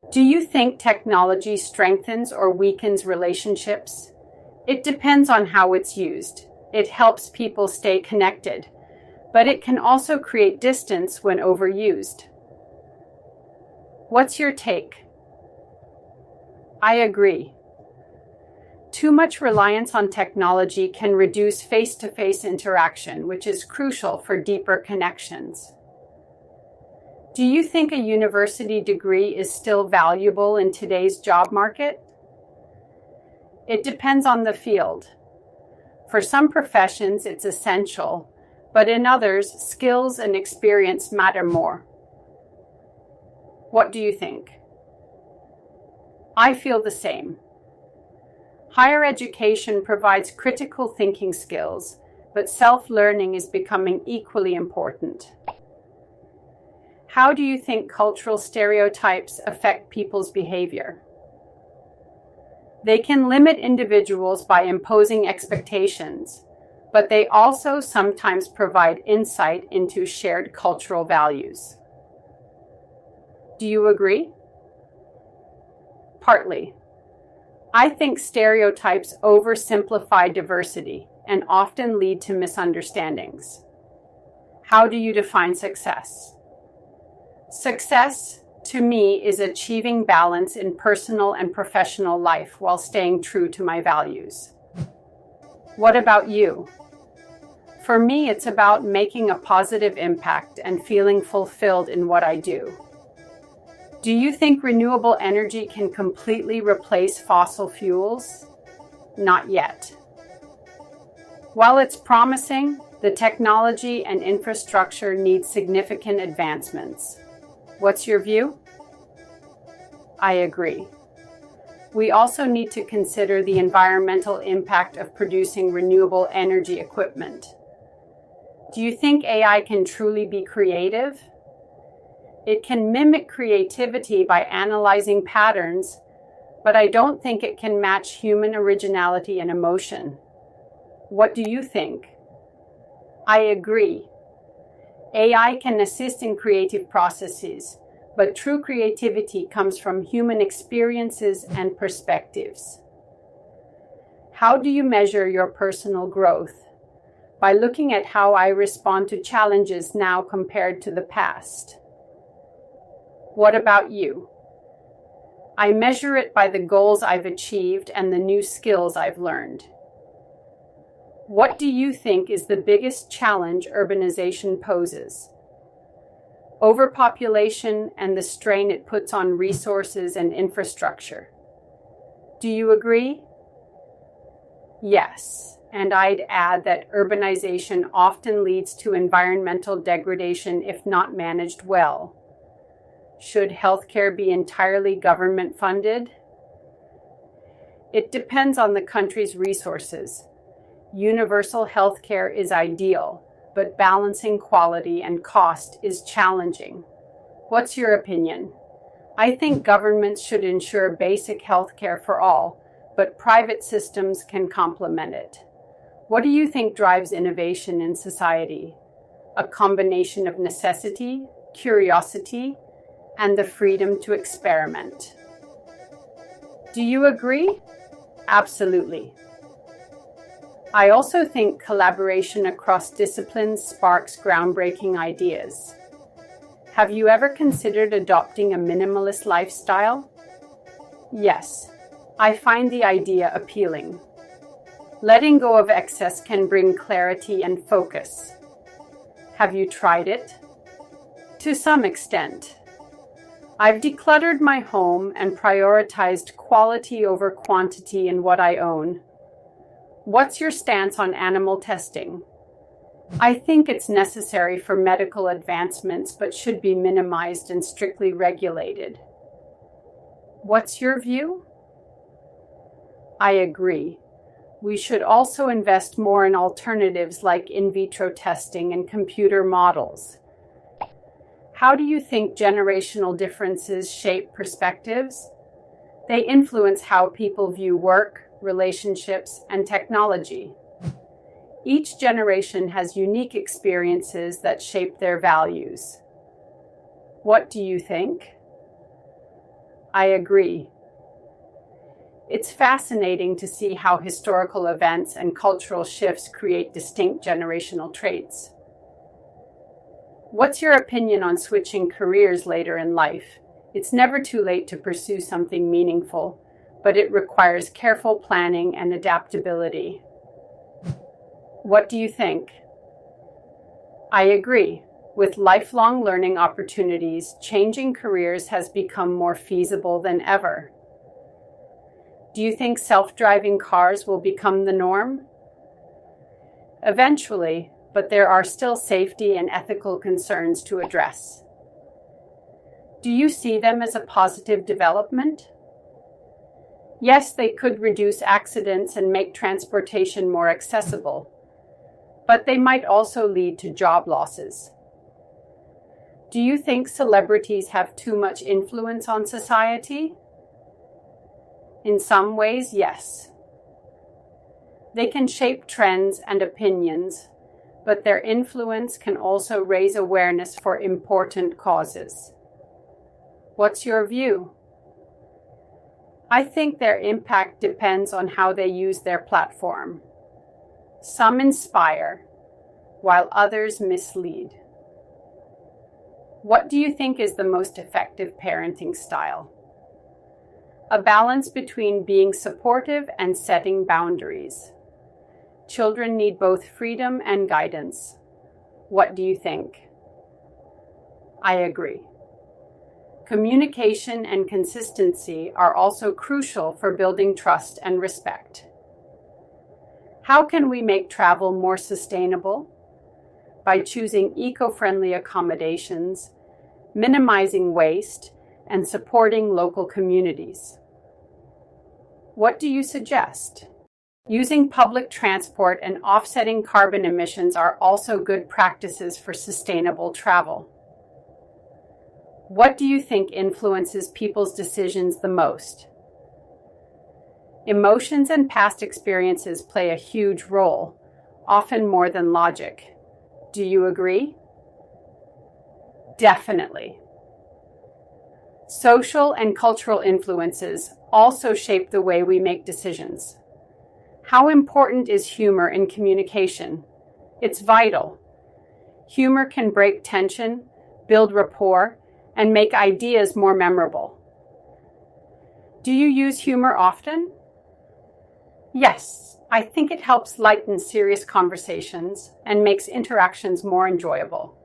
Do you think technology strengthens or weakens relationships? It depends on how it's used. It helps people stay connected, but it can also create distance when overused. What's your take? I agree. Too much reliance on technology can reduce face-to-face interaction, which is crucial for deeper connections. Do you think a university degree is still valuable in today's job market? It depends on the field. For some professions, it's essential, but in others, skills and experience matter more. What do you think? I feel the same. Higher education provides critical thinking skills, but self-learning is becoming equally important. How do you think cultural stereotypes affect people's behavior? They can limit individuals by imposing expectations, but they also sometimes provide insight into shared cultural values. Do you agree? Partly. I think stereotypes oversimplify diversity and often lead to misunderstandings. How do you define success? Success, to me, is achieving balance in personal and professional life while staying true to my values. What about you? For me, it's about making a positive impact and feeling fulfilled in what I do. Do you think renewable energy can completely replace fossil fuels? Not yet. While it's promising, the technology and infrastructure need significant advancements. What's your view? I agree. We also need to consider the environmental impact of producing renewable energy equipment. Do you think AI can truly be creative? It can mimic creativity by analyzing patterns, but I don't think it can match human originality and emotion. What do you think? I agree. AI can assist in creative processes, but true creativity comes from human experiences and perspectives. How do you measure your personal growth? By looking at how I respond to challenges now compared to the past. What about you? I measure it by the goals I've achieved and the new skills I've learned. What do you think is the biggest challenge urbanization poses? Overpopulation and the strain it puts on resources and infrastructure. Do you agree? Yes, and I'd add that urbanization often leads to environmental degradation if not managed well. Should healthcare be entirely government funded? It depends on the country's resources. Universal healthcare is ideal, but balancing quality and cost is challenging. What's your opinion? I think governments should ensure basic healthcare for all, but private systems can complement it. What do you think drives innovation in society? A combination of necessity, curiosity, and the freedom to experiment. Do you agree? Absolutely. I also think collaboration across disciplines sparks groundbreaking ideas. Have you ever considered adopting a minimalist lifestyle? Yes, I find the idea appealing. Letting go of excess can bring clarity and focus. Have you tried it? To some extent. I've decluttered my home and prioritized quality over quantity in what I own. What's your stance on animal testing? I think it's necessary for medical advancements, but should be minimized and strictly regulated. What's your view? I agree. We should also invest more in alternatives like in vitro testing and computer models. How do you think generational differences shape perspectives? They influence how people view work, relationships, and technology. Each generation has unique experiences that shape their values. What do you think? I agree. It's fascinating to see how historical events and cultural shifts create distinct generational traits. What's your opinion on switching careers later in life? It's never too late to pursue something meaningful, but it requires careful planning and adaptability. What do you think? I agree. With lifelong learning opportunities, changing careers has become more feasible than ever. Do you think self-driving cars will become the norm? Eventually, but there are still safety and ethical concerns to address. Do you see them as a positive development? Yes, they could reduce accidents and make transportation more accessible, but they might also lead to job losses. Do you think celebrities have too much influence on society? In some ways, yes. They can shape trends and opinions, but their influence can also raise awareness for important causes. What's your view? I think their impact depends on how they use their platform. Some inspire, while others mislead. What do you think is the most effective parenting style? A balance between being supportive and setting boundaries. Children need both freedom and guidance. What do you think? I agree. Communication and consistency are also crucial for building trust and respect. How can we make travel more sustainable? By choosing eco-friendly accommodations, minimizing waste, and supporting local communities. What do you suggest? Using public transport and offsetting carbon emissions are also good practices for sustainable travel. What do you think influences people's decisions the most? Emotions and past experiences play a huge role, often more than logic. Do you agree? Definitely. Social and cultural influences also shape the way we make decisions. How important is humor in communication? It's vital. Humor can break tension, build rapport, and make ideas more memorable. Do you use humor often? Yes, I think it helps lighten serious conversations and makes interactions more enjoyable.